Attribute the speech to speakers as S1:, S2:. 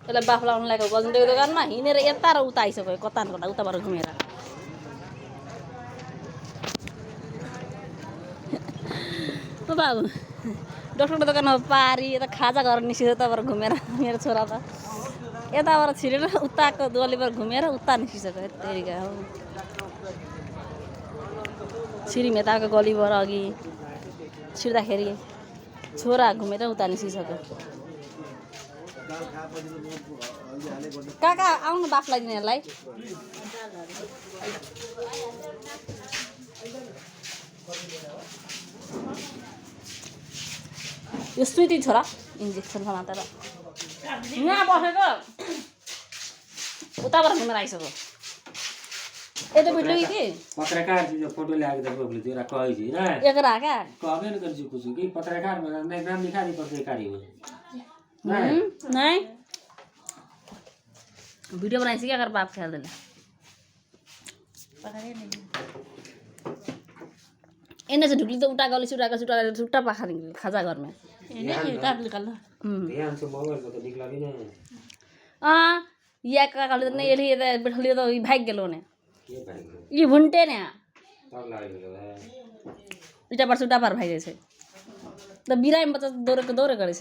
S1: त्यसलाई बाफ लाउनु लागेको गजनदेखि दोकानमा हिँडेर यता र उता आइसक्यो कता न कता उताबाट घुमेर बाबु डक्टरको दोकानमा पारी यता खाजा गरेर निस्कियो यताबाट घुमेर मेरो छोरा त यताबाट छिरेर उताको गलीबाट घुमेर उता निस्किसक्यो यतिका हो छिरिम यताको गलीबाट अघि छिर्दाखेरि छोरा घुमेर उता निस्किसक्यो काका आउनु बाफ लगाइदिने यसलाई यो स्विटी छोरा इन्जेक्सन समातेर यहाँ बसेको उताबाट घुमेर आइसक्यो यता भिडियो कि
S2: पत्रकार जी जो फोटो ल्याएको त बोले तेरा कहि जी ना
S1: एकरा क्या
S2: कमेंट कर जी कुछ कि पत्रकार में नाम लिखा दी पत्रकारी हो
S1: नहीं वीडियो बनाई क्या अगर बाप ख्याल दिला इन्हें से ढुकली तो उठा गली छुट्टा पाखा निकली खाजा घर में
S2: ध्यान से मोबाइल को तो निकला भी ना
S1: या काकाले तो नहीं ये बैठलियो तो भाग गेलो ने
S2: के भाग
S1: ये भुंटे ने
S2: तब लाग गेलो है
S1: इटा पर भाग जाए तो बिराई में बच्चा दौड़े करे